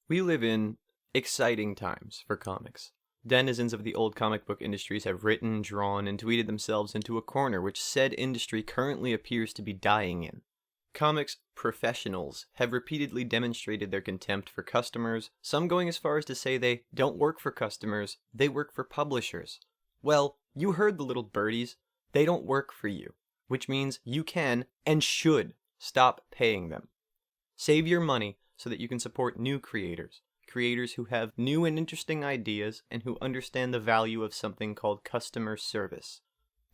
We live in exciting times for comics. Denizens of the old comic book industries have written, drawn, and tweeted themselves into a corner which said industry currently appears to be dying in. Comics professionals have repeatedly demonstrated their contempt for customers, some going as far as to say they don't work for customers, they work for publishers. Well, you heard the little birdies. They don't work for you, which means you can and should stop paying them. Save your money so that you can support new creators who have new and interesting ideas and who understand the value of something called customer service.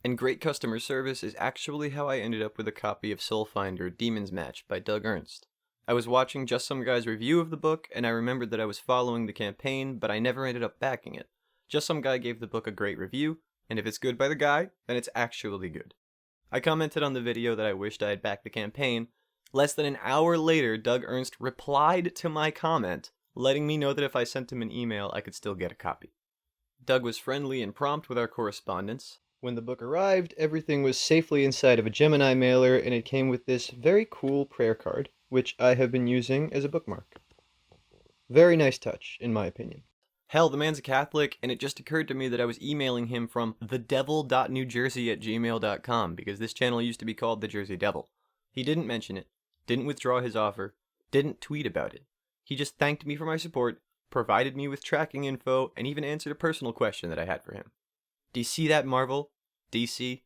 And great customer service is actually how I ended up with a copy of Soulfinder Demon's Match by Dough Ernst. I was watching Just Some Guy's review of the book, and I remembered that I was following the campaign, but I never ended up backing it. Just Some Guy gave the book a great review, and if it's good by the guy, then it's actually good. I commented on the video that I wished I had backed the campaign. Less than an hour later, Dough Ernst replied to my comment, letting me know that if I sent him an email, I could still get a copy. Doug was friendly and prompt with our correspondence. When the book arrived, everything was safely inside of a Gemini mailer, and it came with this very cool prayer card, which I have been using as a bookmark. Very nice touch, in my opinion. Hell, the man's a Catholic, and it just occurred to me that I was emailing him from thedevil.newjersey@gmail.com, because this channel used to be called The Jersey Devil. He didn't mention it, didn't withdraw his offer, didn't tweet about it. He just thanked me for my support, provided me with tracking info, and even answered a personal question that I had for him. Do you see that, Marvel? DC?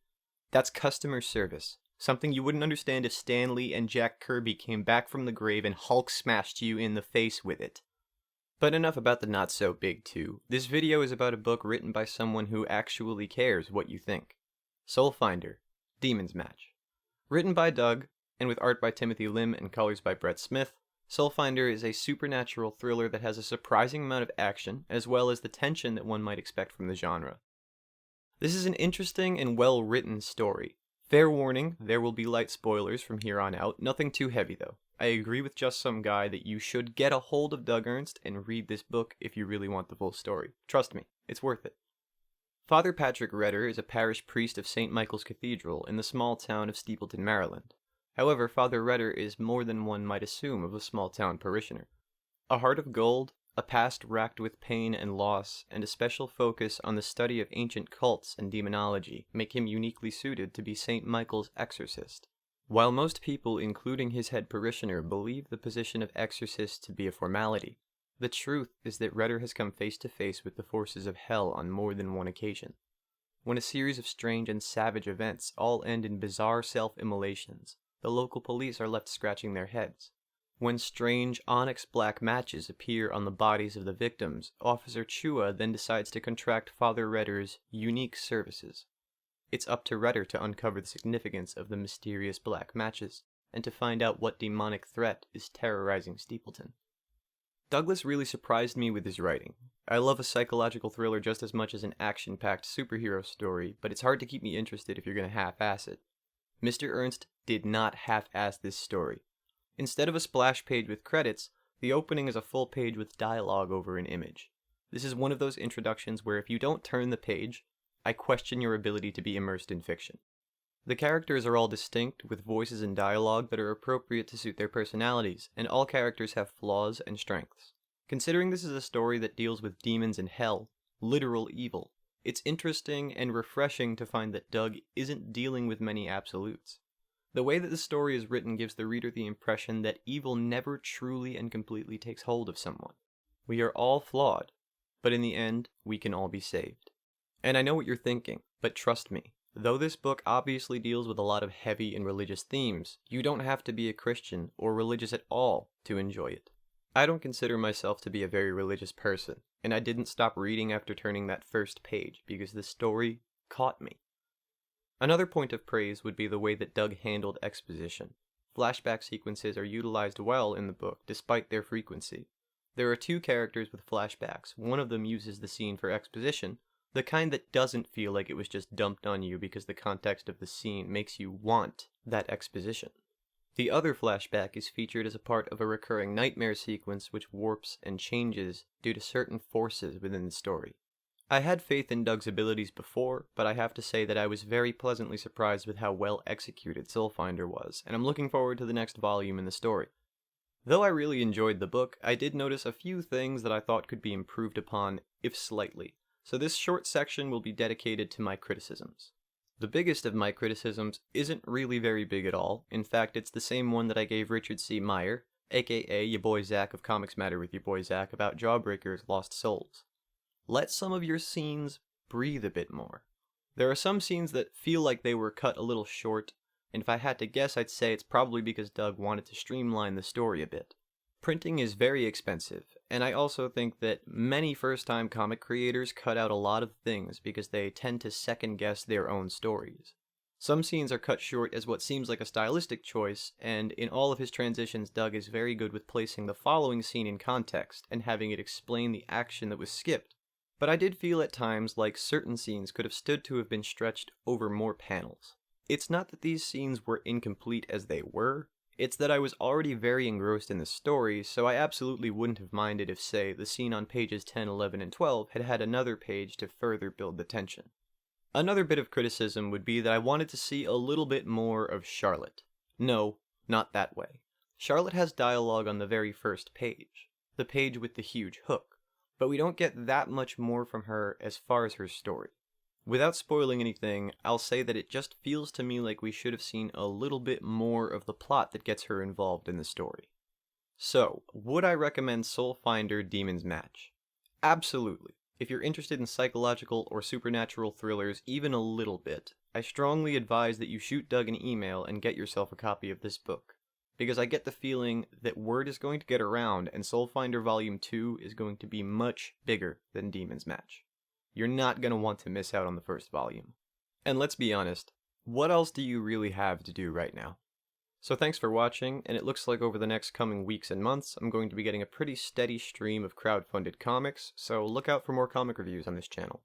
That's customer service. Something you wouldn't understand if Stan Lee and Jack Kirby came back from the grave and Hulk smashed you in the face with it. But enough about the not so big two. This video is about a book written by someone who actually cares what you think. Soulfinder, Demon's Match. Written by Doug, and with art by Timothy Lim and colors by Brett Smith, Soulfinder is a supernatural thriller that has a surprising amount of action, as well as the tension that one might expect from the genre. This is an interesting and well-written story. Fair warning, there will be light spoilers from here on out, nothing too heavy though. I agree with Just Some Guy that you should get a hold of Dough Ernst and read this book if you really want the full story. Trust me, it's worth it. Father Patrick Redder is a parish priest of St. Michael's Cathedral in the small town of Steepleton, Maryland. However, Father Redder is more than one might assume of a small-town parishioner. A heart of gold, a past racked with pain and loss, and a special focus on the study of ancient cults and demonology make him uniquely suited to be St. Michael's exorcist. While most people, including his head parishioner, believe the position of exorcist to be a formality, the truth is that Redder has come face to face with the forces of hell on more than one occasion. When a series of strange and savage events all end in bizarre self-immolations, the local police are left scratching their heads. When strange onyx black matches appear on the bodies of the victims, Officer Chua then decides to contract Father Redder's unique services. It's up to Redder to uncover the significance of the mysterious black matches, and to find out what demonic threat is terrorizing Steepleton. Douglas really surprised me with his writing. I love a psychological thriller just as much as an action-packed superhero story, but it's hard to keep me interested if you're going to half-ass it. Mr. Ernst did not half-ass this story. Instead of a splash page with credits, the opening is a full page with dialogue over an image. This is one of those introductions where if you don't turn the page, I question your ability to be immersed in fiction. The characters are all distinct, with voices and dialogue that are appropriate to suit their personalities, and all characters have flaws and strengths. Considering this is a story that deals with demons and hell, literal evil, it's interesting and refreshing to find that Doug isn't dealing with many absolutes. The way that the story is written gives the reader the impression that evil never truly and completely takes hold of someone. We are all flawed, but in the end, we can all be saved. And I know what you're thinking, but trust me, though this book obviously deals with a lot of heavy and religious themes, you don't have to be a Christian or religious at all to enjoy it. I don't consider myself to be a very religious person, and I didn't stop reading after turning that first page because the story caught me. Another point of praise would be the way that Doug handled exposition. Flashback sequences are utilized well in the book despite their frequency. There are two characters with flashbacks. One of them uses the scene for exposition, the kind that doesn't feel like it was just dumped on you because the context of the scene makes you want that exposition. The other flashback is featured as a part of a recurring nightmare sequence which warps and changes due to certain forces within the story. I had faith in Doug's abilities before, but I have to say that I was very pleasantly surprised with how well executed Soulfinder was, and I'm looking forward to the next volume in the story. Though I really enjoyed the book, I did notice a few things that I thought could be improved upon, if slightly, so this short section will be dedicated to my criticisms. The biggest of my criticisms isn't really very big at all. In fact, it's the same one that I gave Richard C. Meyer, aka your boy Zach of Comics Matter with your boy Zach, about Jawbreaker's Lost Souls. Let some of your scenes breathe a bit more. There are some scenes that feel like they were cut a little short, and if I had to guess, I'd say it's probably because Doug wanted to streamline the story a bit. Printing is very expensive, and I also think that many first-time comic creators cut out a lot of things because they tend to second-guess their own stories. Some scenes are cut short as what seems like a stylistic choice, and in all of his transitions, Doug is very good with placing the following scene in context and having it explain the action that was skipped. But I did feel at times like certain scenes could have stood to have been stretched over more panels. It's not that these scenes were incomplete as they were, it's that I was already very engrossed in the story, so I absolutely wouldn't have minded if, say, the scene on pages 10, 11, and 12 had had another page to further build the tension. Another bit of criticism would be that I wanted to see a little bit more of Charlotte. No, not that way. Charlotte has dialogue on the very first page, the page with the huge hook, but we don't get that much more from her as far as her story. Without spoiling anything, I'll say that it just feels to me like we should have seen a little bit more of the plot that gets her involved in the story. So, would I recommend Soulfinder Demon's Match? Absolutely. If you're interested in psychological or supernatural thrillers even a little bit, I strongly advise that you shoot Doug an email and get yourself a copy of this book, because I get the feeling that word is going to get around and Soulfinder Volume 2 is going to be much bigger than Demon's Match. You're not going to want to miss out on the first volume. And let's be honest, what else do you really have to do right now? So thanks for watching, and it looks like over the next coming weeks and months, I'm going to be getting a pretty steady stream of crowdfunded comics, so look out for more comic reviews on this channel.